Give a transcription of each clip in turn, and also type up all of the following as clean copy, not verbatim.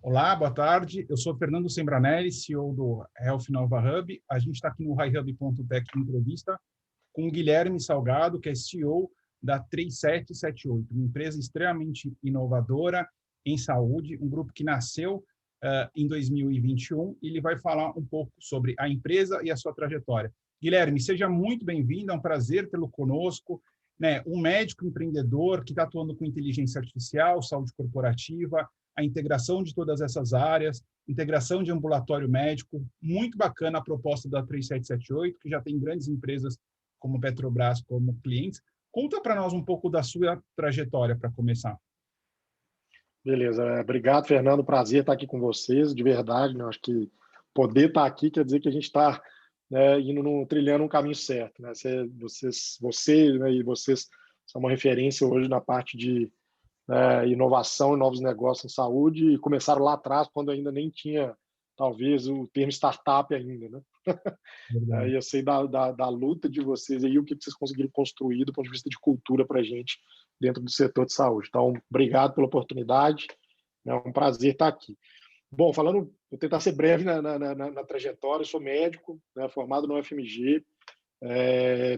Olá, boa tarde. Eu sou Fernando Sembranelli, CEO do Health Nova Hub. A gente está aqui no HiHub.tech em entrevista com o Guilherme Salgado, que é CEO da 3778, uma empresa extremamente inovadora em saúde, um grupo que nasceu em 2021, e ele vai falar um pouco sobre a empresa e a sua trajetória. Guilherme, seja muito bem-vindo, é um prazer tê-lo conosco, né? Um médico empreendedor que está atuando com inteligência artificial, saúde corporativa, a integração de todas essas áreas, integração de ambulatório médico, muito bacana a proposta da 3778, que já tem grandes empresas como Petrobras como clientes. Conta para nós um pouco da sua trajetória para começar. Beleza, obrigado, Fernando. Prazer estar aqui com vocês, de verdade. Né? Acho que poder estar aqui quer dizer que a gente está, né, trilhando um caminho certo. Né? Vocês são uma referência hoje na parte de inovação e novos negócios em saúde, e começaram lá atrás, quando ainda nem tinha, talvez, o termo startup ainda. Né? E eu sei da luta de vocês aí, o que vocês conseguiram construir do ponto de vista de cultura para a gente dentro do setor de saúde. Então, obrigado pela oportunidade, é um prazer estar aqui. Bom, vou tentar ser breve na trajetória. Eu sou médico, né, formado no UFMG,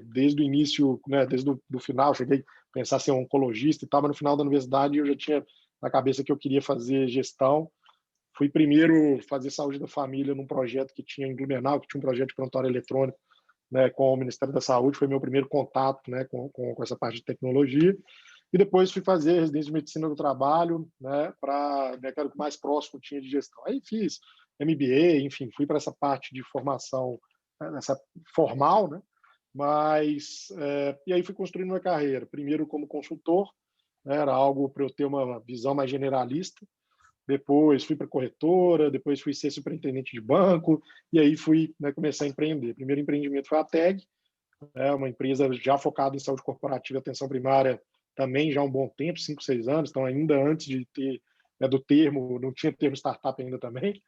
desde o início, né, desde o final, cheguei a pensar em ser oncologista e tal, mas no final da universidade eu já tinha na cabeça que eu queria fazer gestão. Fui primeiro fazer saúde da família num projeto que tinha em Blumenau, que tinha um projeto de prontuário eletrônico, né, com o Ministério da Saúde. Foi meu primeiro contato, né, com essa parte de tecnologia. E depois fui fazer residência de medicina do trabalho, né, que era o que mais próximo tinha de gestão. Aí fiz MBA, enfim, fui para essa parte de formação, essa formal, né, e aí fui construindo uma carreira, primeiro como consultor, né, era algo para eu ter uma visão mais generalista. Depois fui para corretora, depois fui ser superintendente de banco, e aí fui, né, começar a empreender. O primeiro empreendimento foi a TEG, uma empresa já focada em saúde corporativa e atenção primária também já há um bom tempo, 5, 6 anos, então ainda antes de ter, né, do termo, não tinha termo startup ainda também,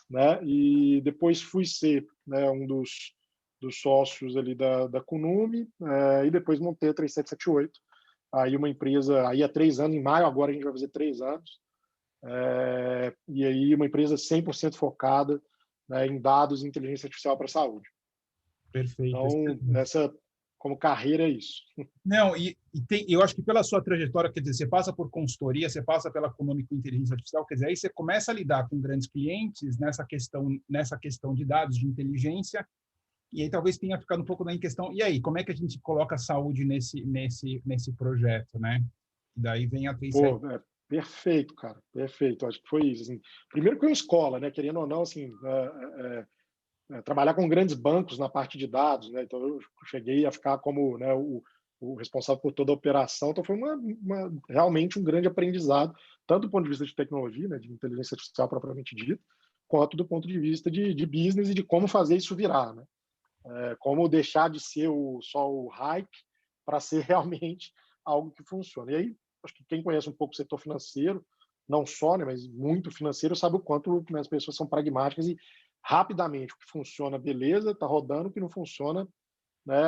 né? E depois fui ser, né, um dos sócios ali da Kunume, e depois montei a 3778, aí uma empresa, aí há 3 anos, em maio agora a gente vai fazer 3 anos, e aí uma empresa 100% focada, né, em dados e inteligência artificial para a saúde. Perfeito. Então, como carreira é isso. Não, eu acho que pela sua trajetória, quer dizer, você passa por consultoria, você passa pela Econômica com inteligência artificial, quer dizer, aí você começa a lidar com grandes clientes nessa questão de dados, de inteligência, e aí talvez tenha ficado um pouco em questão, e aí, como é que a gente coloca a saúde nesse projeto, né? E daí vem a 37. Perfeito, cara, perfeito. Acho que foi isso. Assim, primeiro que uma escola, né? Querendo ou não, assim, trabalhar com grandes bancos na parte de dados, né? Então eu cheguei a ficar como, né, o responsável por toda a operação. Então foi realmente um grande aprendizado, tanto do ponto de vista de tecnologia, né, de inteligência artificial propriamente dita, quanto do ponto de vista de business e de como fazer isso virar, né? Como deixar de ser só o hype para ser realmente algo que funciona. E aí, acho que quem conhece um pouco o setor financeiro, não só, né, mas muito financeiro, sabe o quanto, né, as pessoas são pragmáticas e rapidamente o que funciona, beleza, está rodando, o que não funciona, né,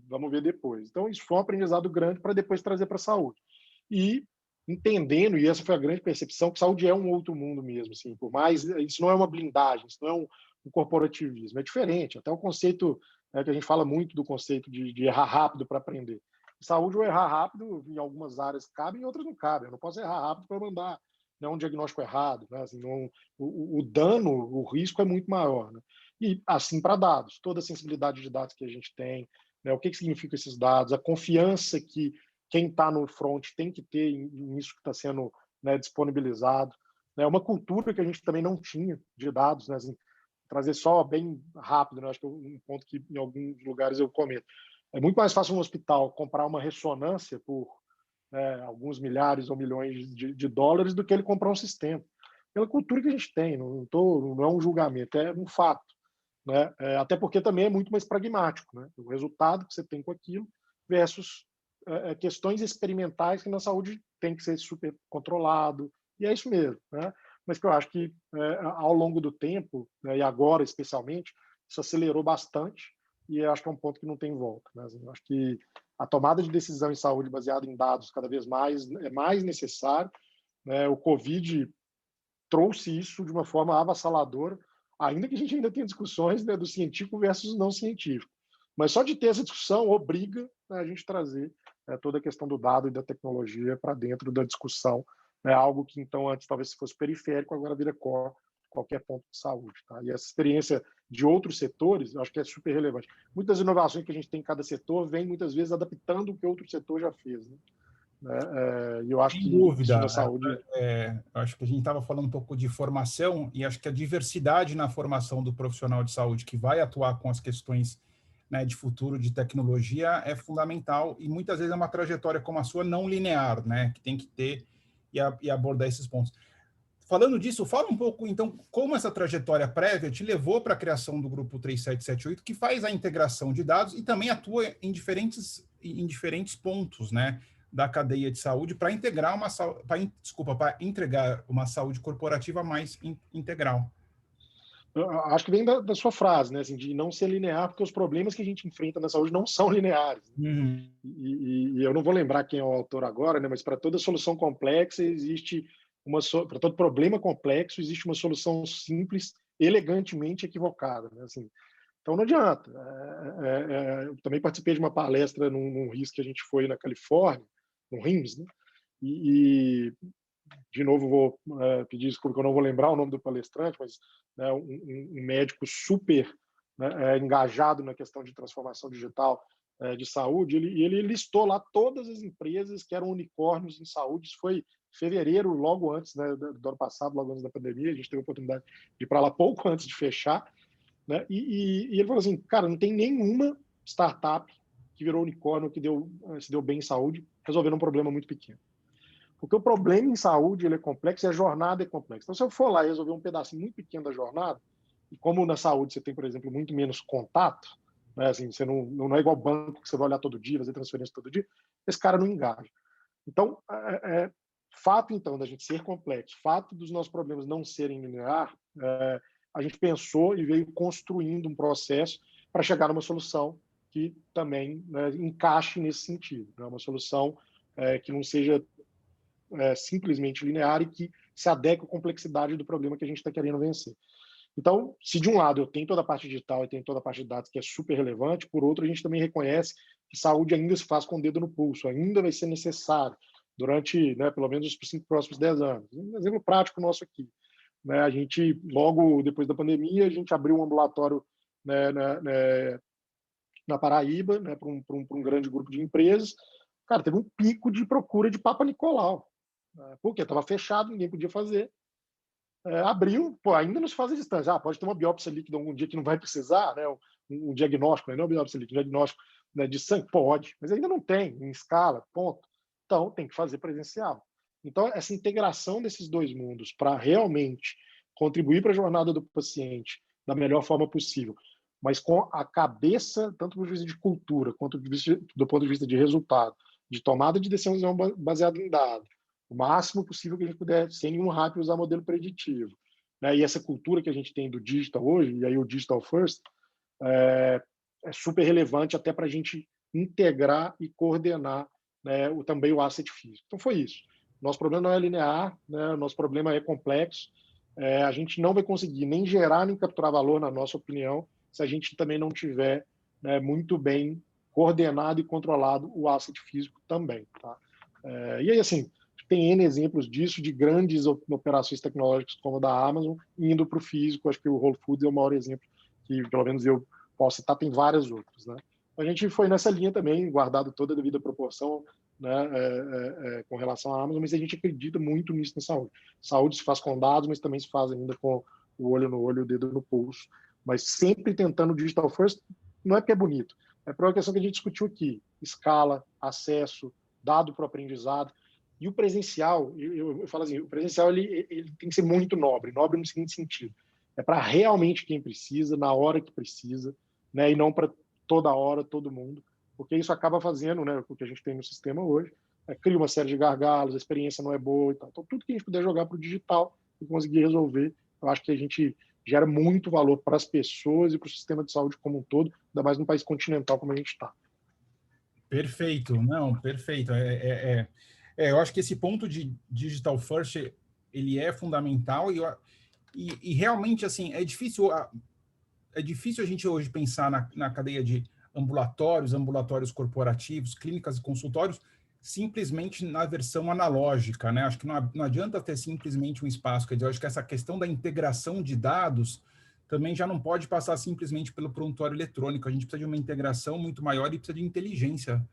vamos ver depois. Então, isso foi um aprendizado grande para depois trazer para a saúde. E entendendo, e essa foi a grande percepção, que saúde é um outro mundo mesmo, assim, por mais, isso não é uma blindagem, isso não é um corporativismo, é diferente, até o conceito, né, que a gente fala muito do conceito de errar rápido para aprender. Saúde, ou errar rápido, em algumas áreas cabe, em outras não cabe. Eu não posso errar rápido para mandar, né, um diagnóstico errado. Né? Assim, o dano, o risco é muito maior. Né? E assim para dados, toda a sensibilidade de dados que a gente tem, né, o que significam esses dados, a confiança que quem está no front tem que ter nisso que está sendo, né, disponibilizado. Né? Uma cultura que a gente também não tinha de dados, né? Assim, trazer só bem rápido, né? Acho que é um ponto que em alguns lugares eu comento. É muito mais fácil um hospital comprar uma ressonância por, né, alguns milhares ou milhões de dólares do que ele comprar um sistema. Pela cultura que a gente tem, não é um julgamento, é um fato. Né? Até porque também é muito mais pragmático. Né? O resultado que você tem com aquilo versus questões experimentais que na saúde tem que ser super controlado. E é isso mesmo. Né? Mas que eu acho que ao longo do tempo, né, e agora especialmente, isso acelerou bastante. E eu acho que é um ponto que não tem volta. Né? Eu acho que a tomada de decisão em saúde baseada em dados cada vez mais é mais necessário. Né? O Covid trouxe isso de uma forma avassaladora, ainda que a gente ainda tenha discussões, né, do científico versus não científico. Mas só de ter essa discussão obriga, né, a gente trazer toda a questão do dado e da tecnologia para dentro da discussão, né, algo que então antes talvez fosse periférico, agora vira core qualquer ponto de saúde. Tá? E essa experiência de outros setores, eu acho que é super relevante. Muitas inovações que a gente tem em cada setor vêm muitas vezes adaptando o que outro setor já fez. Né? E eu acho Sem que isso dúvida. na saúde... Acho que a gente estava falando um pouco de formação e acho que a diversidade na formação do profissional de saúde que vai atuar com as questões, né, de futuro, de tecnologia, é fundamental e muitas vezes é uma trajetória como a sua não linear, né, que tem que ter e abordar esses pontos. Falando disso, fala um pouco, então, como essa trajetória prévia te levou para a criação do grupo 3778, que faz a integração de dados e também atua em diferentes pontos, né, da cadeia de saúde para integrar para entregar uma saúde corporativa mais integral. Eu acho que vem da sua frase, né, assim, de não ser linear, porque os problemas que a gente enfrenta na saúde não são lineares. Uhum. E eu não vou lembrar quem é o autor agora, né, mas para toda solução complexa existe para todo problema complexo existe uma solução simples, elegantemente equivocada, né, assim. Então não adianta. Eu também participei de uma palestra num RIS que a gente foi na Califórnia, no RIMS, né, e de novo vou pedir desculpa que eu não vou lembrar o nome do palestrante, mas né, um médico super, né, engajado na questão de transformação digital de saúde, ele listou lá todas as empresas que eram unicórnios em saúde. Isso foi em fevereiro, logo antes, né, do ano passado, logo antes da pandemia. A gente teve a oportunidade de ir para lá pouco antes de fechar. Né, e ele falou assim, cara, não tem nenhuma startup que virou unicórnio que se deu bem em saúde, resolvendo um problema muito pequeno. Porque o problema em saúde ele é complexo e a jornada é complexa. Então, se eu for lá e resolver um pedacinho muito pequeno da jornada, e como na saúde você tem, por exemplo, muito menos contato, né, assim, você não é igual banco que você vai olhar todo dia, fazer transferência todo dia, esse cara não engaja. Então, fato, então, da gente ser complexo, fato dos nossos problemas não serem linear, a gente pensou e veio construindo um processo para chegar numa solução que também, né, encaixe nesse sentido. Né, uma solução que não seja simplesmente linear e que se adeque à complexidade do problema que a gente está querendo vencer. Então, se de um lado eu tenho toda a parte digital e tenho toda a parte de dados que é super relevante, por outro a gente também reconhece que saúde ainda se faz com o dedo no pulso, ainda vai ser necessário durante, né, pelo menos os 5 próximos 10 anos. Um exemplo prático nosso aqui. Né, a gente, logo depois da pandemia, a gente abriu um ambulatório, né, na Paraíba, né, para um grande grupo de empresas. Cara, teve um pico de procura de Papa Nicolau. Porque estava fechado, ninguém podia fazer. Abriu, ainda não se faz a distância. Pode ter uma biópsia líquida algum dia que não vai precisar, né? Um diagnóstico, né? Não biópsia líquida, um diagnóstico, né, de sangue, pode, mas ainda não tem, em escala, ponto. Então, tem que fazer presencial. Então, essa integração desses dois mundos para realmente contribuir para a jornada do paciente da melhor forma possível, mas com a cabeça, tanto do ponto de vista de cultura, quanto do ponto de vista de resultado, de tomada de decisão baseada em dados, o máximo possível que a gente puder, sem nenhum hype, usar modelo preditivo. Né? E essa cultura que a gente tem do digital hoje, e aí o digital first, é super relevante até para a gente integrar e coordenar, né, também o asset físico. Então foi isso. Nosso problema não é linear, né? Nosso problema é complexo. A gente não vai conseguir nem gerar nem capturar valor, na nossa opinião, se a gente também não tiver, né, muito bem coordenado e controlado o asset físico também. Tá? E aí, assim, tem N exemplos disso, de grandes operações tecnológicas como a da Amazon, indo para o físico. Acho que o Whole Foods é o maior exemplo que, pelo menos, eu posso citar, tem várias outras. Né? A gente foi nessa linha também, guardado toda a devida proporção, né, com relação à Amazon, mas a gente acredita muito nisso na saúde. Saúde se faz com dados, mas também se faz ainda com o olho no olho, o dedo no pulso, mas sempre tentando digital first. Não é porque é bonito, é por uma questão que a gente discutiu aqui: escala, acesso, dado para o aprendizado. E o presencial, eu falo assim, o presencial ele tem que ser muito nobre no seguinte sentido: é para realmente quem precisa, na hora que precisa, né, e não para toda hora, todo mundo, porque isso acaba fazendo, né, o que a gente tem no sistema hoje, cria uma série de gargalos, a experiência não é boa e tal. Então, tudo que a gente puder jogar para o digital e conseguir resolver, eu acho que a gente gera muito valor para as pessoas e para o sistema de saúde como um todo, ainda mais num país continental como a gente está. Perfeito, não, perfeito. Eu acho que esse ponto de digital first ele é fundamental e realmente, assim, é difícil a gente hoje pensar na cadeia de ambulatórios corporativos, clínicas e consultórios, simplesmente na versão analógica, né? Acho que não adianta ter simplesmente um espaço, quer dizer, eu acho que essa questão da integração de dados também já não pode passar simplesmente pelo prontuário eletrônico, a gente precisa de uma integração muito maior e precisa de inteligência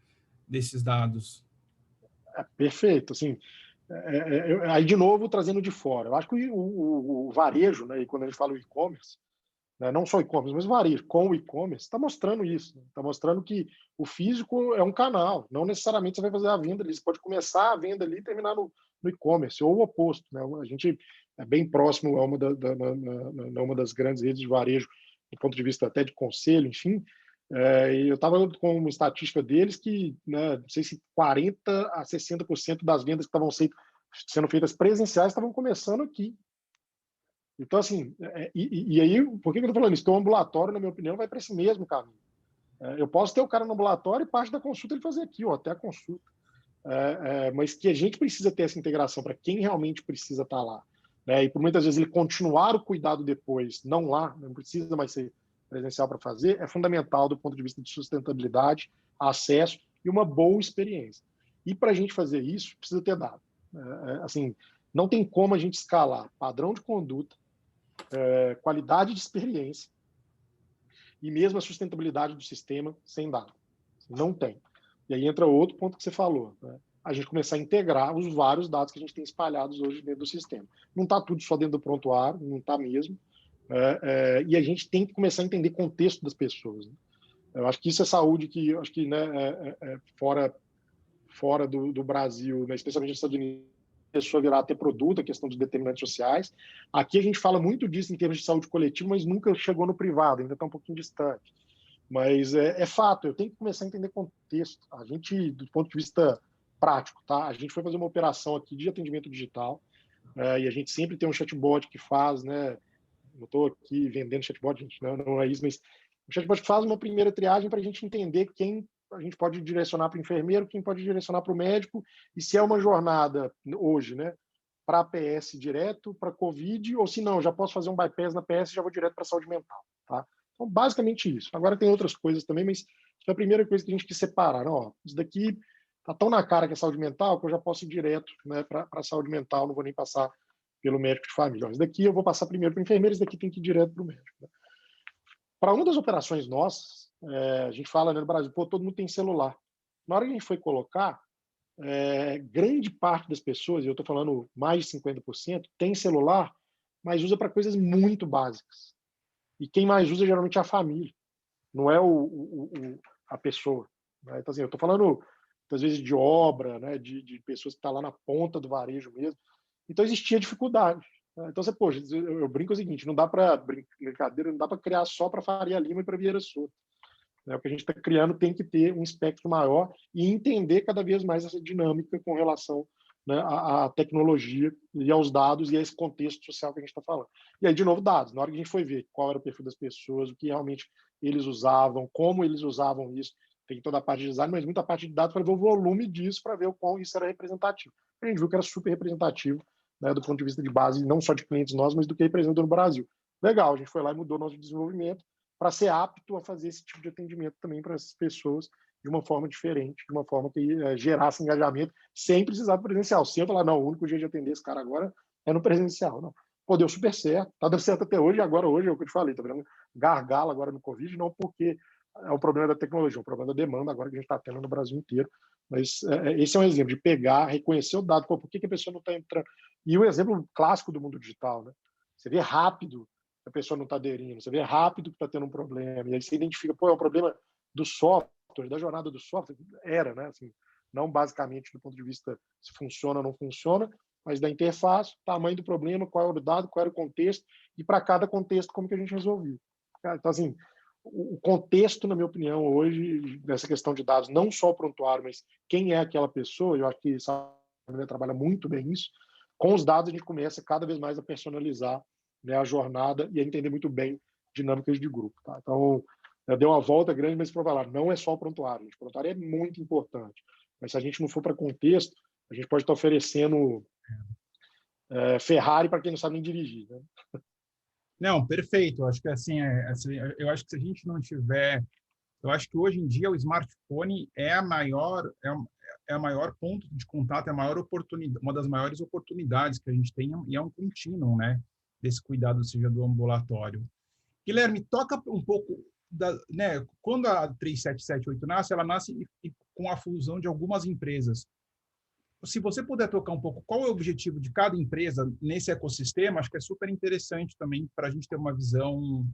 desses dados. Perfeito, assim, aí de novo trazendo de fora, eu acho que o varejo, né, e quando a gente fala o e-commerce, né, não só o e-commerce, mas o varejo com o e-commerce, está mostrando isso, está mostrando que o físico é um canal, não necessariamente você vai fazer a venda ali, você pode começar a venda ali e terminar no e-commerce, ou o oposto, né? A gente é bem próximo a uma das grandes redes de varejo, do ponto de vista até de conselho, enfim, e eu estava com uma estatística deles que, né, não sei se 40% a 60% das vendas que estavam sendo feitas presenciais estavam começando aqui. Então, assim, e aí, por que eu estou falando isso? Porque o ambulatório, na minha opinião, vai para esse mesmo caminho. Eu posso ter o cara no ambulatório e parte da consulta ele fazer aqui, ou até a consulta. Mas que a gente precisa ter essa integração para quem realmente precisa estar lá. Né? E por muitas vezes ele continuar o cuidado depois, não lá, não precisa mais ser presencial para fazer, é fundamental do ponto de vista de sustentabilidade, acesso e uma boa experiência. E para a gente fazer isso, precisa ter dado. Assim, não tem como a gente escalar padrão de conduta, qualidade de experiência e mesmo a sustentabilidade do sistema sem dado. Não tem. E aí entra outro ponto que você falou, né? A gente começar a integrar os vários dados que a gente tem espalhados hoje dentro do sistema. Não está tudo só dentro do prontuário, não está mesmo. E a gente tem que começar a entender o contexto das pessoas. Né? Eu acho que isso é saúde que, eu acho que, né, fora do Brasil, né, especialmente nos Estados Unidos, a pessoa virar a ter produto, a questão dos determinantes sociais. Aqui a gente fala muito disso em termos de saúde coletiva, mas nunca chegou no privado, ainda está um pouquinho distante. Mas é fato, eu tenho que começar a entender contexto. A gente, do ponto de vista prático, tá? A gente foi fazer uma operação aqui de atendimento digital, e a gente sempre tem um chatbot que faz, né? Não estou aqui vendendo chatbot, gente, não é isso, mas o chatbot faz uma primeira triagem para a gente entender quem a gente pode direcionar para o enfermeiro, quem pode direcionar para o médico, e se é uma jornada hoje, né? Para PS direto, para Covid, ou se não, já posso fazer um bypass na PS e já vou direto para a saúde mental, tá? Então, basicamente isso. Agora tem outras coisas também, mas é a primeira coisa que a gente quis separar. Não, ó, isso daqui está tão na cara que é saúde mental que eu já posso ir direto, né, para a saúde mental, não vou nem passar pelo médico de família. Ó, isso daqui eu vou passar primeiro para o enfermeiro, isso daqui tem que ir direto para o médico. Né? Para uma das operações nossas, a gente fala, né, no Brasil, pô, todo mundo tem celular. Na hora que a gente foi colocar, grande parte das pessoas, e eu estou falando mais de 50%, tem celular, mas usa para coisas muito básicas. E quem mais usa geralmente é a família, não é a pessoa. Né? Então, assim, eu estou falando, às vezes, de obra, né? de pessoas que estão lá na ponta do varejo mesmo. Então, existia dificuldade. Né? Então, você, poxa, eu brinco o seguinte, não dá para, brincadeira, não dá para criar só para Faria Lima e para Vieira Soto. Né? O que a gente está criando tem que ter um espectro maior e entender cada vez mais essa dinâmica com relação, né, à tecnologia e aos dados e a esse contexto social que a gente está falando. E aí, de novo, dados. Na hora que a gente foi ver qual era o perfil das pessoas, o que realmente eles usavam, como eles usavam isso, tem toda a parte de design, mas muita parte de dados para ver o volume disso, para ver o quão isso era representativo. A gente viu que era super representativo, né, do ponto de vista de base, não só de clientes nossos, mas do que representa no Brasil. Legal, a gente foi lá e mudou nosso desenvolvimento para ser apto a fazer esse tipo de atendimento também para essas pessoas de uma forma diferente, de uma forma que gerasse engajamento, sem precisar do presencial. Se eu falar, não, o único jeito de atender esse cara agora é no presencial. Não. Pô, deu super certo, tá dando certo até hoje, e agora hoje é o que eu te falei, tá vendo gargalo agora no Covid, não porque é um problema da tecnologia, é um problema da demanda agora que a gente está tendo no Brasil inteiro. Mas esse é um exemplo de pegar, reconhecer o dado, pô, por que a pessoa não está entrando? E o exemplo clássico do mundo digital, né? Você vê rápido a pessoa não está aderindo, você vê rápido que está tendo um problema, e aí você identifica, pô, é um problema do software, da jornada do software, era, né, assim, não basicamente do ponto de vista se funciona ou não funciona, mas da interface, tamanho do problema, qual era o dado, qual era o contexto, e para cada contexto, como que a gente resolvia. Então, assim, o contexto, na minha opinião, hoje, nessa questão de dados, não só o prontuário, mas quem é aquela pessoa, eu acho que a trabalha muito bem isso, com os dados a gente começa cada vez mais a personalizar, né, a jornada e a entender muito bem dinâmicas de grupo. Tá? Então, deu uma volta grande, mas para falar, não é só o prontuário. O prontuário é muito importante, mas se a gente não for para contexto, a gente pode estar oferecendo Ferrari para quem não sabe nem dirigir, né? Não, perfeito. Eu acho que eu acho que se a gente não tiver, eu acho que hoje em dia o smartphone é a maior ponto de contato, é a maior oportunidade, uma das maiores oportunidades que a gente tem, e é um contínuo, né, desse cuidado, seja do ambulatório. Guilherme, toca um pouco né, quando a 3778 nasce, ela nasce com a fusão de algumas empresas. Se você puder tocar um pouco qual é o objetivo de cada empresa nesse ecossistema, acho que é super interessante também para a gente ter uma visão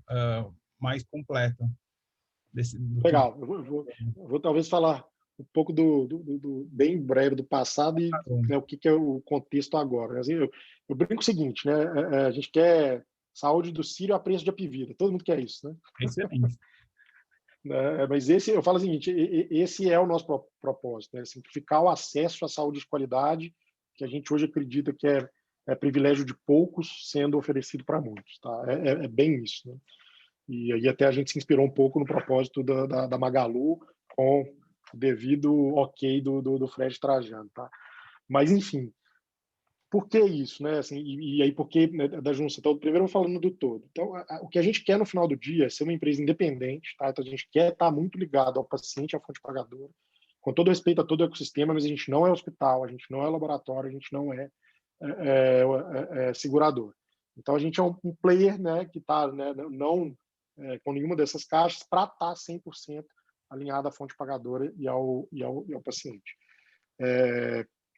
mais completa do que... Legal. Eu vou talvez falar um pouco bem breve do passado e, né, o que é o contexto agora. Assim, eu brinco o seguinte, né? A gente quer saúde do Sírio a preço de Apivida. Todo mundo quer isso, né? Excelente. Mas eu falo o seguinte, esse é o nosso propósito, né? Simplificar o acesso à saúde de qualidade, que a gente hoje acredita que é privilégio de poucos sendo oferecido para muitos. Tá? É bem isso. Né? E aí até a gente se inspirou um pouco no propósito da Magalu, com o devido ok do Fred Trajano. Tá? Mas, enfim, por que isso? Né? Assim, e aí por que, né, da junção? Então, primeiro falando do todo. Então, o que a gente quer no final do dia é ser uma empresa independente. Tá? Então, a gente quer estar muito ligado ao paciente, à fonte pagadora, com todo respeito a todo o ecossistema, mas a gente não é hospital, a gente não é laboratório, a gente não é segurador. Então, a gente é um player, né, que está, né, não com nenhuma dessas caixas para estar 100% alinhado à fonte pagadora e ao paciente.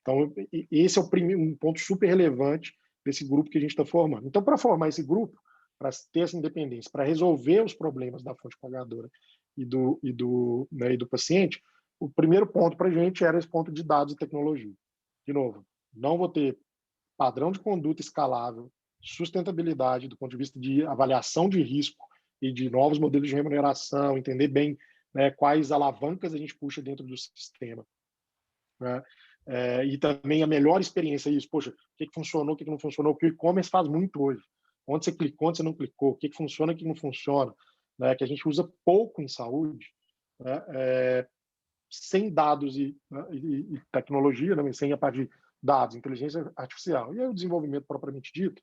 Então, esse é um ponto super relevante desse grupo que a gente está formando. Então, para formar esse grupo, para ter essa independência, para resolver os problemas da fonte pagadora e do paciente, o primeiro ponto para a gente era esse ponto de dados e tecnologia. De novo, não vou ter padrão de conduta escalável, sustentabilidade do ponto de vista de avaliação de risco e de novos modelos de remuneração, entender bem, né, quais alavancas a gente puxa dentro do sistema. Né? E também a melhor experiência é isso. Poxa, o que funcionou, o que não funcionou, o que o e-commerce faz muito hoje. Onde você clicou, onde você não clicou, o que funciona, o que não funciona, né? Que a gente usa pouco em saúde, né? Sem dados e tecnologia, né? Sem a parte de dados, inteligência artificial. E aí o desenvolvimento propriamente dito,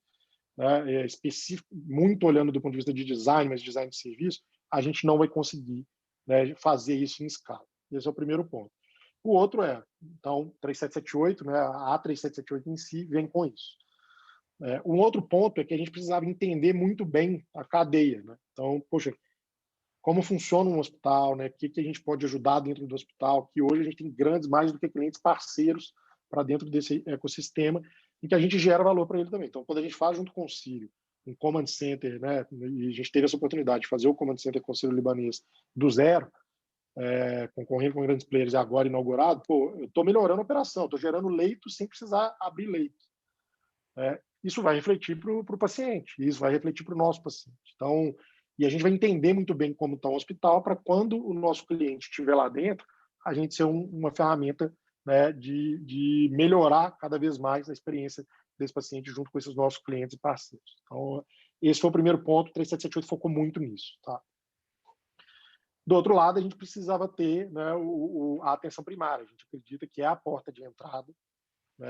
né? Específico, muito olhando do ponto de vista de design, mas design de serviço, a gente não vai conseguir, né, fazer isso em escala. Esse é o primeiro ponto. O outro então, 3778, né, a 3778 em si vem com isso. Um outro ponto é que a gente precisava entender muito bem a cadeia. Né? Então, poxa, como funciona um hospital, né? O que a gente pode ajudar dentro do hospital, que hoje a gente tem grandes, mais do que clientes, parceiros para dentro desse ecossistema e que a gente gera valor para ele também. Então, quando a gente faz junto com o Sírio um Command Center, né, e a gente teve essa oportunidade de fazer o Command Center com o Sírio Libanês do zero, concorrendo com grandes players e agora inaugurado, eu estou melhorando a operação, estou gerando leitos sem precisar abrir leito. Isso vai refletir para o paciente, isso vai refletir para o nosso paciente. Então, e a gente vai entender muito bem como está o hospital para quando o nosso cliente estiver lá dentro, a gente ser uma ferramenta, né, de melhorar cada vez mais a experiência desse paciente junto com esses nossos clientes e parceiros. Então, esse foi o primeiro ponto, o 3778 focou muito nisso. Tá? Do outro lado, a gente precisava ter, né, a atenção primária. A gente acredita que é a porta de entrada, né,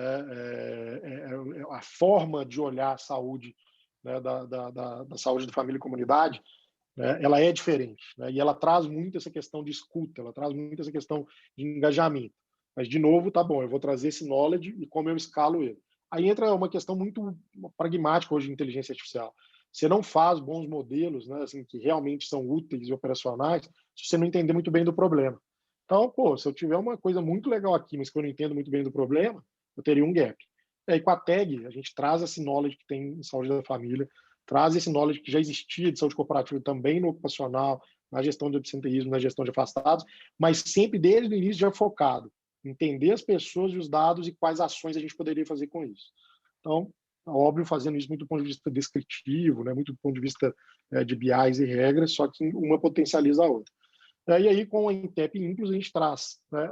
a forma de olhar a saúde, né, da saúde da família e comunidade, né, ela é diferente. Né, e ela traz muito essa questão de escuta, ela traz muito essa questão de engajamento. Mas, de novo, tá bom, eu vou trazer esse knowledge e como eu escalo ele. Aí entra uma questão muito pragmática hoje de inteligência artificial. Você não faz bons modelos, né, assim, que realmente são úteis e operacionais se você não entender muito bem do problema. Então, se eu tiver uma coisa muito legal aqui, mas que eu não entendo muito bem do problema, eu teria um gap. E aí, com a tag, a gente traz esse knowledge que tem em saúde da família, traz esse knowledge que já existia de saúde corporativa também no ocupacional, na gestão de absenteísmo, na gestão de afastados, mas sempre desde o início já focado em entender as pessoas e os dados e quais ações a gente poderia fazer com isso. Então, óbvio, fazendo isso muito do ponto de vista descritivo, né, muito do ponto de vista de BIs e regras, só que uma potencializa a outra. E aí, com a Intep Inclus, a gente traz, né,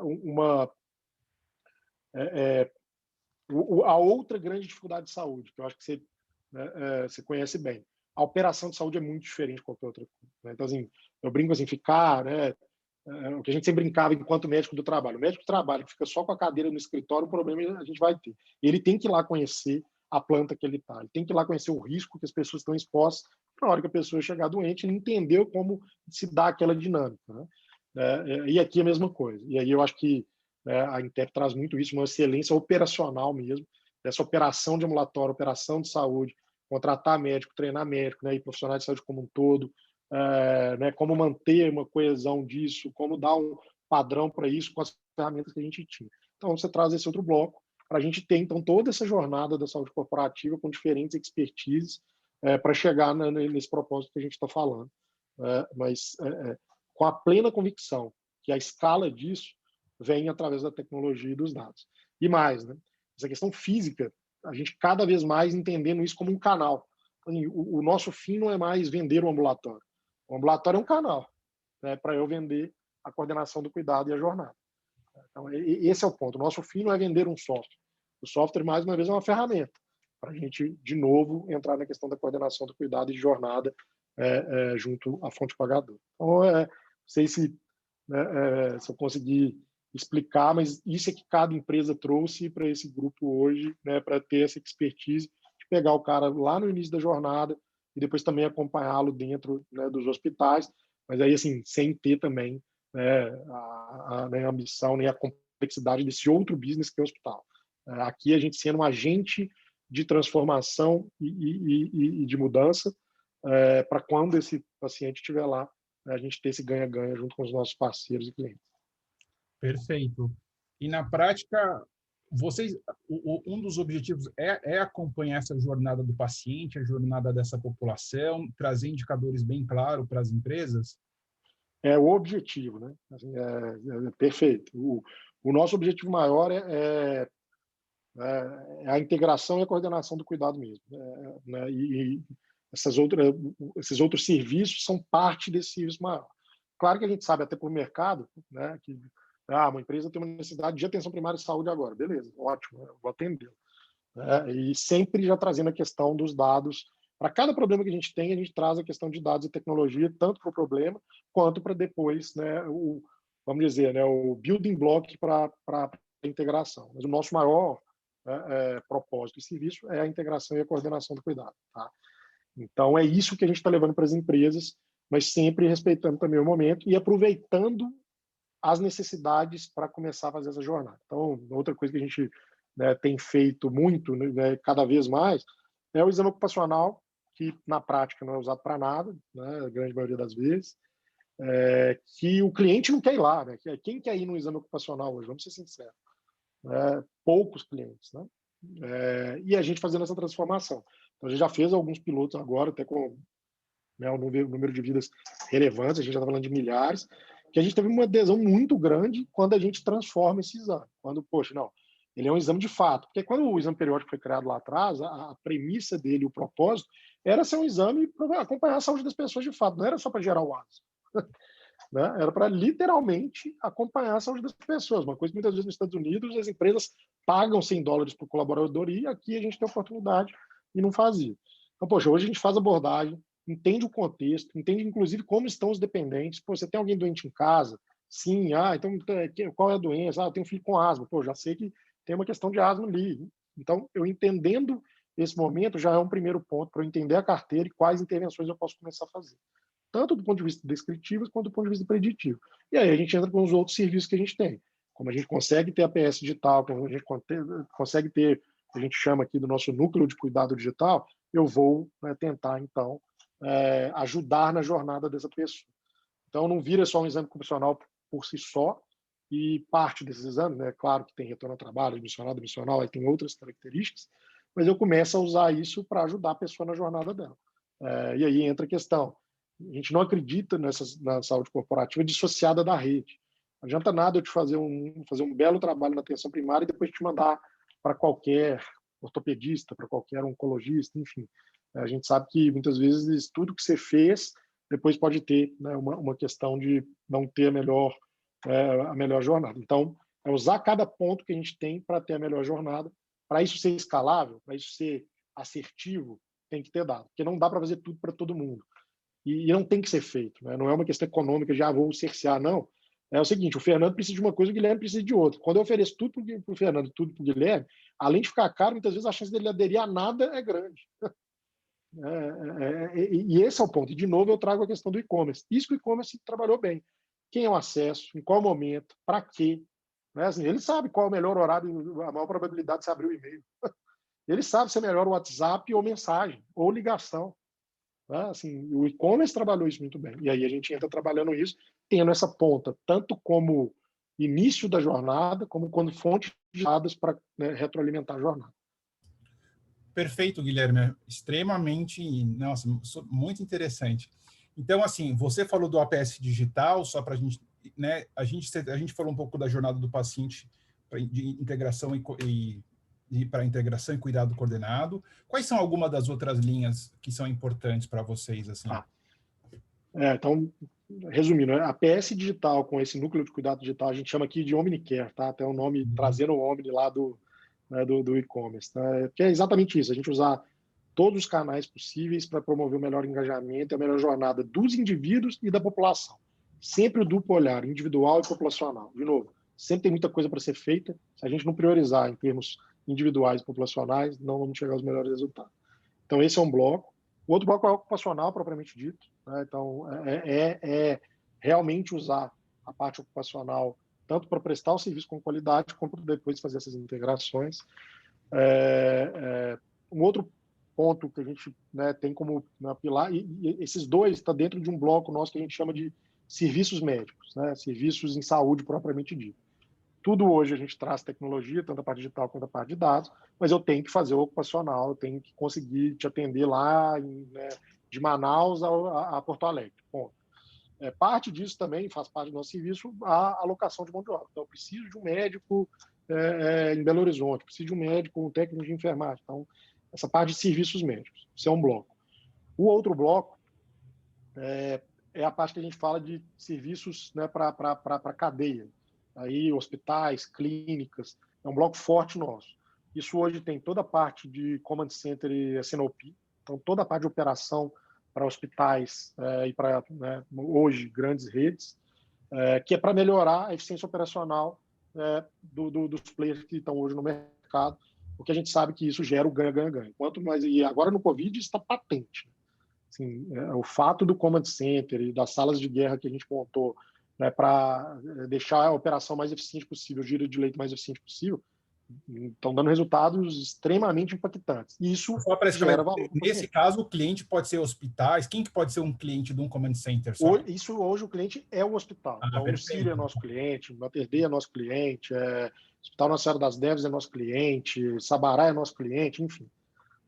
a outra grande dificuldade de saúde, que eu acho que você, né, você conhece bem. A operação de saúde é muito diferente de qualquer outra coisa. Né? Então, assim, eu brinco assim, ficar, né, o que a gente sempre brincava enquanto médico do trabalho. O médico do trabalho que fica só com a cadeira no escritório, o problema a gente vai ter. Ele tem que ir lá conhecer a planta que ele está. Ele tem que ir lá conhecer o risco que as pessoas estão expostas, na hora que a pessoa chegar doente, ele entendeu como se dá aquela dinâmica, né? E aqui a mesma coisa. E aí eu acho que, né, a Intep traz muito isso, uma excelência operacional mesmo, dessa operação de ambulatório, operação de saúde, contratar médico, treinar médico, né, e profissionais de saúde como um todo, né, como manter uma coesão disso, como dar um padrão para isso com as ferramentas que a gente tinha. Então, você traz esse outro bloco para a gente ter, então, toda essa jornada da saúde corporativa com diferentes expertises para chegar nesse propósito que a gente está falando. Mas com a plena convicção que a escala disso vem através da tecnologia e dos dados. E mais, né? Essa questão física, a gente cada vez mais entendendo isso como um canal. Assim, o nosso fim não é mais vender o ambulatório. O ambulatório é um canal, né, para eu vender a coordenação do cuidado e a jornada. Então, esse é o ponto. O nosso fim não é vender um software. O software, mais uma vez, é uma ferramenta para a gente, de novo, entrar na questão da coordenação do cuidado e de jornada junto à fonte pagadora. Então, não sei se, né, se eu conseguir explicar, mas isso é que cada empresa trouxe para esse grupo hoje, né, para ter essa expertise de pegar o cara lá no início da jornada e depois também acompanhá-lo dentro, né, dos hospitais, mas aí, assim, sem ter também, né, nem a ambição, nem a complexidade desse outro business que é o hospital. Aqui a gente sendo um agente de transformação e de mudança, para quando esse paciente estiver lá, né, a gente ter esse ganha-ganha junto com os nossos parceiros e clientes. Perfeito. E na prática, vocês, um dos objetivos é acompanhar essa jornada do paciente, a jornada dessa população, trazer indicadores bem claros para as empresas? É o objetivo, né? Assim, perfeito. O nosso objetivo maior é a integração e a coordenação do cuidado mesmo, né? E esses outros serviços são parte desse serviço maior. Claro que a gente sabe até por mercado, né, que uma empresa tem uma necessidade de atenção primária de saúde agora, beleza, ótimo, eu vou atender. E sempre já trazendo a questão dos dados. Para cada problema que a gente tem, a gente traz a questão de dados e tecnologia, tanto para o problema, quanto para depois, né, vamos dizer, né, o building block para a integração. Mas o nosso maior propósito e serviço é a integração e a coordenação do cuidado. Tá? Então, é isso que a gente está levando para as empresas, mas sempre respeitando também o momento e aproveitando as necessidades para começar a fazer essa jornada. Então, outra coisa que a gente, né, tem feito muito, né, cada vez mais, é o exame ocupacional, que na prática não é usado para nada, né, a grande maioria das vezes, que o cliente não quer ir lá. Né? Quem quer ir no exame ocupacional hoje? Vamos ser sinceros. Poucos clientes. Né? E a gente fazendo essa transformação. Então, a gente já fez alguns pilotos agora, até com, né, um número de vidas relevantes, a gente já está falando de milhares, que a gente teve uma adesão muito grande quando a gente transforma esse exame. Quando, poxa, não, ele é um exame de fato. Porque quando o exame periódico foi criado lá atrás, a premissa dele, o propósito, era ser um exame para acompanhar a saúde das pessoas de fato, não era só para gerar o AS. Né? Era para literalmente acompanhar a saúde das pessoas. Uma coisa que muitas vezes nos Estados Unidos as empresas pagam $100 por colaborador e aqui a gente tem a oportunidade e não fazia. Então, poxa, hoje a gente faz abordagem, entende o contexto, entende inclusive como estão os dependentes. Pô, você tem alguém doente em casa? Sim. Então qual é a doença? Eu tenho um filho com asma. Pô, já sei que tem uma questão de asma ali. Então, eu entendendo esse momento já é um primeiro ponto para eu entender a carteira e quais intervenções eu posso começar a fazer. Tanto do ponto de vista descritivo quanto do ponto de vista preditivo. E aí a gente entra com os outros serviços que a gente tem. Como a gente consegue ter a PS digital, como a gente consegue ter, a gente chama aqui do nosso núcleo de cuidado digital, eu vou, né, tentar, então, ajudar na jornada dessa pessoa. Então, não vira só um exame ocupacional por si só, e parte desses exames, né, claro que tem retorno ao trabalho, admissional, aí tem outras características, mas eu começo a usar isso para ajudar a pessoa na jornada dela. E aí entra a questão, a gente não acredita na saúde corporativa dissociada da rede. Não adianta nada eu te fazer um belo trabalho na atenção primária e depois te mandar para qualquer ortopedista, para qualquer oncologista, enfim. A gente sabe que muitas vezes tudo que você fez depois pode ter, né, uma questão de não ter a melhor jornada. Então, é usar cada ponto que a gente tem para ter a melhor jornada. Para isso ser escalável, para isso ser assertivo, tem que ter dado, porque não dá para fazer tudo para todo mundo. E não tem que ser feito. Né? Não é uma questão econômica de vou cercear, não. É o seguinte, o Fernando precisa de uma coisa, o Guilherme precisa de outra. Quando eu ofereço tudo para o Fernando, tudo para o Guilherme, além de ficar caro, muitas vezes a chance dele aderir a nada é grande. E esse é o ponto. E, de novo, eu trago a questão do e-commerce. Isso que o e-commerce trabalhou bem. Quem é o acesso, em qual momento, para quê? Né? Assim, ele sabe qual é o melhor horário, a maior probabilidade de você abrir o e-mail. Ele sabe se é melhor o WhatsApp ou mensagem, ou ligação. Né? Assim, o e-commerce trabalhou isso muito bem. E aí a gente entra trabalhando isso, tendo essa ponta, tanto como início da jornada, como quando fonte de dados para, né, retroalimentar a jornada. Perfeito, Guilherme. Extremamente, nossa, muito interessante. Então, assim, você falou do APS digital, só para a gente, né? A gente falou um pouco da jornada do paciente de integração e para integração e cuidado coordenado. Quais são algumas das outras linhas que são importantes para vocês, assim? Então, resumindo, a APS digital com esse núcleo de cuidado digital, a gente chama aqui de Omnicare, tá? Até o nome trazendo o Omni lá do e-commerce, tá? Que é exatamente isso, a gente usar todos os canais possíveis para promover o melhor engajamento e a melhor jornada dos indivíduos e da população. Sempre o duplo olhar, individual e populacional. De novo, sempre tem muita coisa para ser feita. Se a gente não priorizar em termos individuais e populacionais, não vamos chegar aos melhores resultados. Então, esse é um bloco. O outro bloco é o ocupacional, propriamente dito. Né? Então, é realmente usar a parte ocupacional tanto para prestar o serviço com qualidade, como depois fazer essas integrações. Um outro ponto que a gente, né, tem como, né, pilar, e esses dois estão dentro de um bloco nosso que a gente chama de serviços médicos, né, serviços em saúde propriamente dito. Tudo hoje a gente traz tecnologia, tanto a parte digital quanto a parte de dados, mas eu tenho que fazer o ocupacional, eu tenho que conseguir te atender lá, né, de Manaus a Porto Alegre. Bom, parte disso também faz parte do nosso serviço a alocação de mão de obra. Então, eu preciso de um médico em Belo Horizonte, preciso de um médico, um técnico de enfermagem. Então, essa parte de serviços médicos, isso é um bloco. O outro bloco é a parte que a gente fala de serviços, né, para cadeia. Aí, hospitais, clínicas, é um bloco forte nosso. Isso hoje tem toda a parte de Command Center e SNOP, então toda a parte de operação para hospitais e para, né, hoje, grandes redes, que é para melhorar a eficiência operacional dos players que estão hoje no mercado, porque a gente sabe que isso gera o ganha-ganha-ganha. Quanto mais, e agora no Covid está patente. Assim, o fato do Command Center e das salas de guerra que a gente montou, né, para deixar a operação mais eficiente possível, o giro de leito mais eficiente possível, estão dando resultados extremamente impactantes. E isso gera valor. Nesse caso, o cliente pode ser hospitais. Quem que pode ser um cliente de um Command Center? Isso hoje o cliente é o hospital. Então, o Sírio é nosso cliente, o Mater Dei é nosso cliente, o Hospital Nossa Senhora das Neves é nosso cliente, Sabará é nosso cliente, enfim.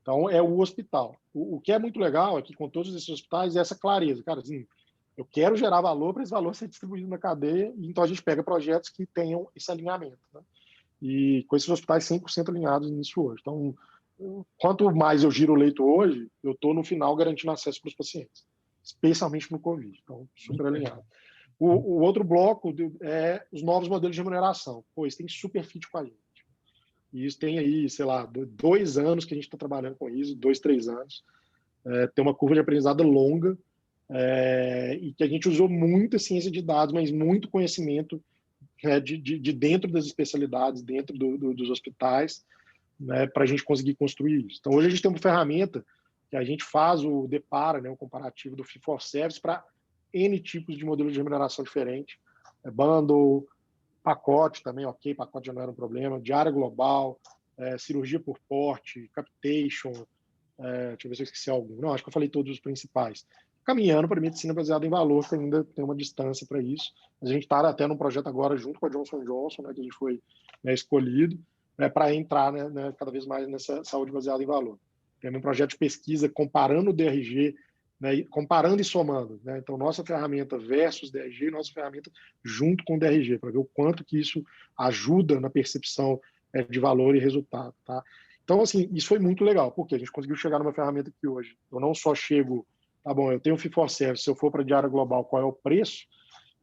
Então, é o hospital. O que é muito legal é que, com todos esses hospitais, é essa clareza. Cara, assim, eu quero gerar valor para esse valor ser distribuído na cadeia, então a gente pega projetos que tenham esse alinhamento. Né? E com esses hospitais 100% alinhados nisso hoje. Então, quanto mais eu giro o leito hoje, eu estou, no final, garantindo acesso para os pacientes, especialmente no Covid. Então, super alinhado. O outro bloco é os novos modelos de remuneração. Pô, isso tem super fit com a gente. E isso tem aí, sei lá, 2 anos que a gente está trabalhando com isso, 2, 3 anos. Tem uma curva de aprendizado longa e que a gente usou muita ciência de dados, mas muito conhecimento de dentro das especialidades, dentro dos hospitais, né, para a gente conseguir construir isso. Então, hoje a gente tem uma ferramenta que a gente faz o depara, né, o comparativo do Fee for Service para N tipos de modelos de remuneração diferentes. Bundle, pacote também, ok, pacote já não era um problema, diária global, cirurgia por porte, capitation, deixa eu ver se eu esqueci algum. Não, acho que eu falei todos os principais. Caminhando para a medicina baseada em valor, que ainda tem uma distância para isso. Mas a gente está até num projeto agora junto com a Johnson & Johnson, né, que a gente foi, né, escolhido, né, para entrar, né, cada vez mais nessa saúde baseada em valor. Tem um projeto de pesquisa comparando o DRG, né, comparando e somando. Né? Então, nossa ferramenta versus DRG, nossa ferramenta junto com o DRG, para ver o quanto que isso ajuda na percepção de valor e resultado. Tá? Então, assim, isso foi muito legal, porque a gente conseguiu chegar numa ferramenta que hoje eu não só chego, tá bom, eu tenho o Fee for Service, se eu for para a diária global, qual é o preço,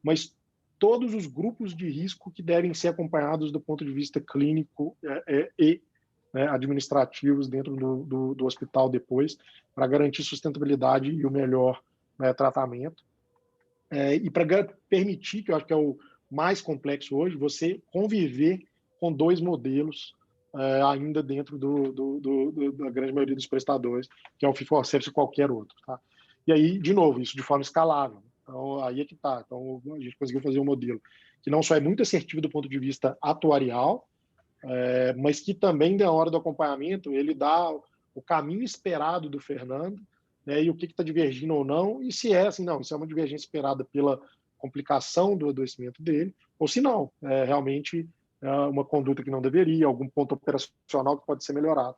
mas todos os grupos de risco que devem ser acompanhados do ponto de vista clínico e administrativos dentro do hospital depois, para garantir sustentabilidade e o melhor, né, tratamento. E para permitir, que eu acho que é o mais complexo hoje, você conviver com 2 modelos ainda dentro da grande maioria dos prestadores, que é o fee-for-service e qualquer outro. Tá? E aí, de novo, isso de forma escalável. Então, aí é que está. Então, a gente conseguiu fazer um modelo que não só é muito assertivo do ponto de vista atuarial, mas que também, na hora do acompanhamento, ele dá o caminho esperado do Fernando, né, e o que está divergindo ou não, e se é assim, não, isso é uma divergência esperada pela complicação do adoecimento dele, ou se não, realmente uma conduta que não deveria, algum ponto operacional que pode ser melhorado.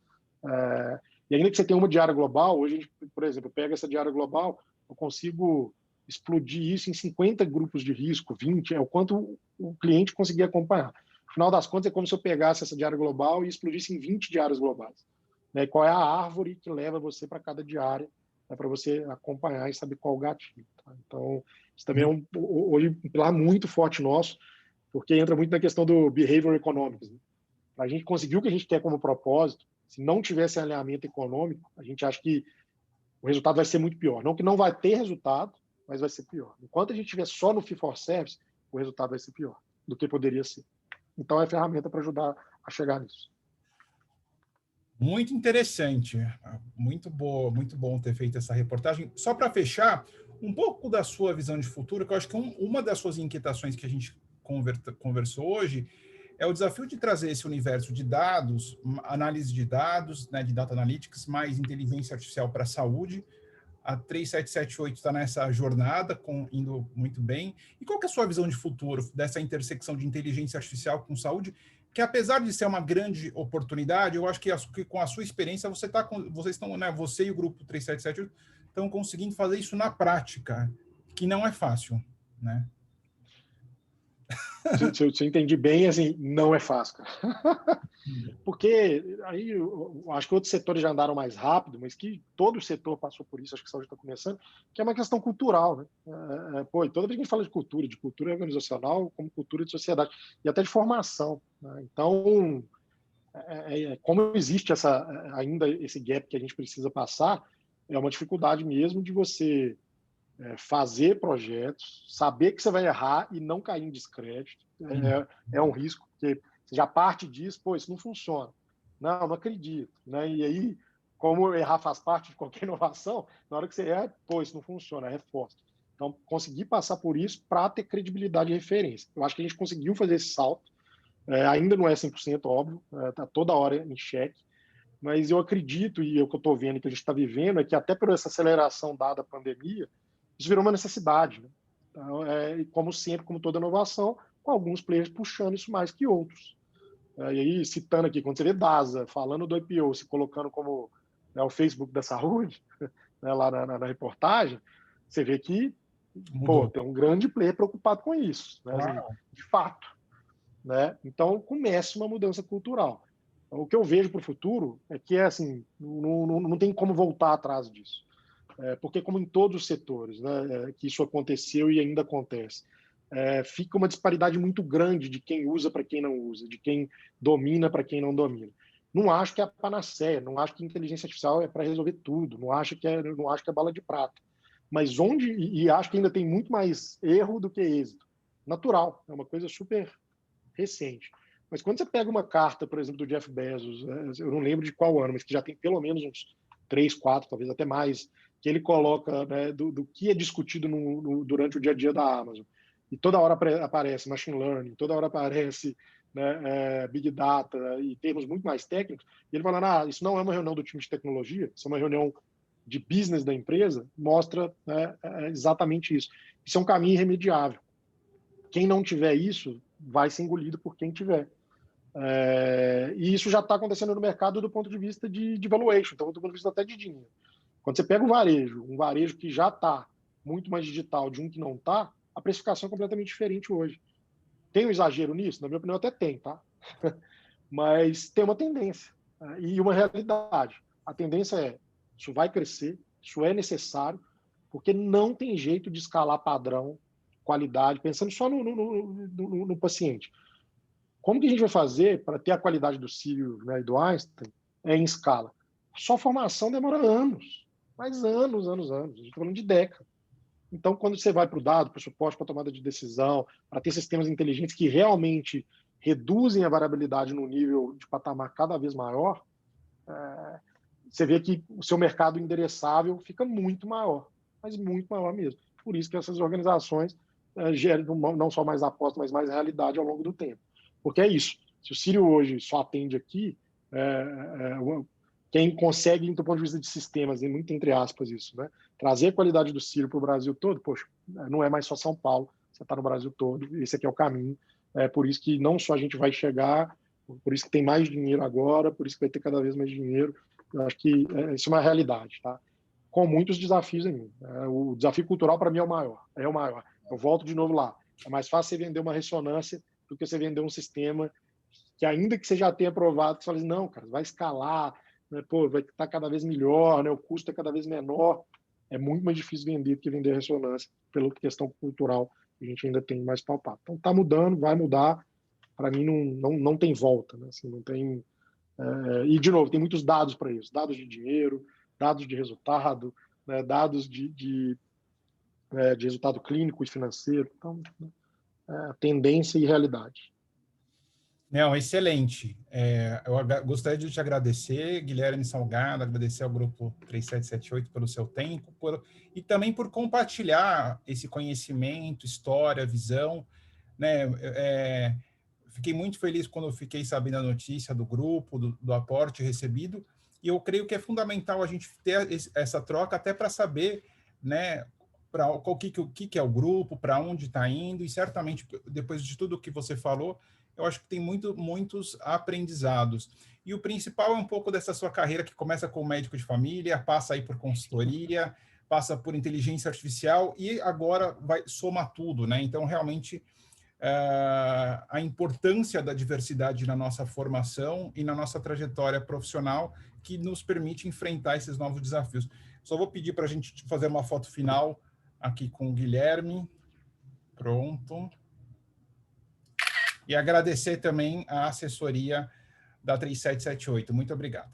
E ainda que você tenha uma diária global, hoje a gente, por exemplo, pega essa diária global, eu consigo explodir isso em 50 grupos de risco, 20, é o quanto o cliente conseguir acompanhar. No final das contas, é como se eu pegasse essa diária global e explodisse em 20 diárias globais. Né? Qual é a árvore que leva você para cada diária, para você acompanhar e saber qual o gatilho. Tá? Então, isso também é hoje um pilar muito forte nosso, porque entra muito na questão do behavior economics. Né? Para a gente conseguir o que a gente quer como propósito, se não tivesse alinhamento econômico, a gente acha que o resultado vai ser muito pior. Não que não vai ter resultado, mas vai ser pior. Enquanto a gente estiver só no fee-for-service, o resultado vai ser pior do que poderia ser. Então, é ferramenta para ajudar a chegar nisso. Muito interessante, muito boa, muito bom ter feito essa reportagem. Só para fechar, um pouco da sua visão de futuro, que eu acho que uma das suas inquietações que a gente conversou hoje é o desafio de trazer esse universo de dados, análise de dados, né, de data analytics, mais inteligência artificial para a saúde. A 3778 está nessa jornada, indo muito bem. E qual que é a sua visão de futuro dessa intersecção de inteligência artificial com saúde? Que apesar de ser uma grande oportunidade, eu acho que com a sua experiência vocês estão, né, você e o grupo 3778 estão conseguindo fazer isso na prática, que não é fácil, né? Se eu entendi bem, assim, não é fácil, cara. Porque aí eu acho que outros setores já andaram mais rápido, mas que todo o setor passou por isso, acho que a saúde está começando, que é uma questão cultural, né? E toda vez que a gente fala de cultura organizacional, como cultura de sociedade, e até de formação. Né? Então, como existe ainda esse gap que a gente precisa passar, é uma dificuldade mesmo de você fazer projetos, saber que você vai errar e não cair em descrédito. É um risco, porque você já parte disso, pô, isso não funciona. Não acredito. Né? E aí, como errar faz parte de qualquer inovação, na hora que você erra, pô, isso não funciona, reforça. Então, conseguir passar por isso para ter credibilidade e referência. Eu acho que a gente conseguiu fazer esse salto. Ainda não é 100% óbvio, está toda hora em xeque, mas eu acredito, e o que eu estou vendo que a gente está vivendo, é que até por essa aceleração dada a pandemia, isso virou uma necessidade. Né? Então, como sempre, como toda inovação, com alguns players puxando isso mais que outros. E aí, citando aqui, quando você vê DASA falando do IPO, se colocando como o Facebook da saúde, né, lá na reportagem, você vê que tem um grande player preocupado com isso, né, assim, de fato. Né? Então, começa uma mudança cultural. O que eu vejo para o futuro é que assim, não tem como voltar atrás disso. Porque, como em todos os setores, né, que isso aconteceu e ainda acontece, fica uma disparidade muito grande de quem usa para quem não usa, de quem domina para quem não domina. Não acho que é a panaceia, não acho que inteligência artificial é para resolver tudo, não acho que é bala de prata. Mas e acho que ainda tem muito mais erro do que êxito. Natural, é uma coisa super recente. Mas quando você pega uma carta, por exemplo, do Jeff Bezos, eu não lembro de qual ano, mas que já tem pelo menos uns 3, 4, talvez até mais, que ele coloca, né, do que é discutido durante o dia a dia da Amazon. E toda hora aparece machine learning, toda hora aparece, né, big data e termos muito mais técnicos. E ele fala, isso não é uma reunião do time de tecnologia, isso é uma reunião de business da empresa, mostra, né, exatamente isso. Isso é um caminho irremediável. Quem não tiver isso vai ser engolido por quem tiver. E isso já está acontecendo no mercado do ponto de vista de valuation, então do ponto de vista até de dinheiro. Quando você pega um varejo que já está muito mais digital de um que não está, a precificação é completamente diferente hoje. Tem um exagero nisso? Na minha opinião, até tem, tá? Mas tem uma tendência e uma realidade. A tendência é, isso vai crescer, isso é necessário, porque não tem jeito de escalar padrão, qualidade, pensando só no paciente. Como que a gente vai fazer para ter a qualidade do Círio, né, e do Einstein em escala? Só formação demora anos, mas anos. A gente está falando de décadas. Então, quando você vai para o dado, para o suporte, para a tomada de decisão, para ter sistemas inteligentes que realmente reduzem a variabilidade no nível de patamar cada vez maior, você vê que o seu mercado endereçável fica muito maior, mas muito maior mesmo. Por isso que essas organizações geram não só mais aposta, mas mais realidade ao longo do tempo. Porque é isso. Se o Círio hoje só atende aqui, quem consegue, do ponto de vista de sistemas, e muito entre aspas isso, né, trazer a qualidade do Círio para o Brasil todo, poxa, não é mais só São Paulo, você está no Brasil todo, esse aqui é o caminho. É por isso que não só a gente vai chegar, por isso que tem mais dinheiro agora, por isso que vai ter cada vez mais dinheiro. Eu acho que isso é uma realidade, tá? Com muitos desafios ainda. O desafio cultural, para mim, é o maior. É o maior. Eu volto de novo lá. É mais fácil você vender uma ressonância do que você vender um sistema que, ainda que você já tenha provado, você fala assim, não, cara, vai escalar, né, pô, vai estar cada vez melhor, né, o custo é cada vez menor. É muito mais difícil vender do que vender ressonância, pela questão cultural que a gente ainda tem mais palpável. Então, está mudando, vai mudar. Para mim, não tem volta. Né? Assim, não tem... E, de novo, tem muitos dados para isso. Dados de dinheiro, dados de resultado, né, dados de resultado clínico e financeiro. Então, tendência e realidade. Não, excelente. Eu gostaria de te agradecer, Guilherme Salgado, agradecer ao Grupo 3778 pelo seu tempo e também por compartilhar esse conhecimento, história, visão. Né? Fiquei muito feliz quando eu fiquei sabendo a notícia do grupo, do aporte recebido, e eu creio que é fundamental a gente ter essa troca até para saber, né, o que é o grupo, para onde está indo, e certamente, depois de tudo que você falou, eu acho que tem muitos aprendizados. E o principal é um pouco dessa sua carreira, que começa como médico de família, passa aí por consultoria, passa por inteligência artificial, e agora vai somar tudo, né? Então, realmente, a importância da diversidade na nossa formação e na nossa trajetória profissional, que nos permite enfrentar esses novos desafios. Só vou pedir para a gente fazer uma foto final aqui com o Guilherme. Pronto. E agradecer também a assessoria da 3778. Muito obrigado.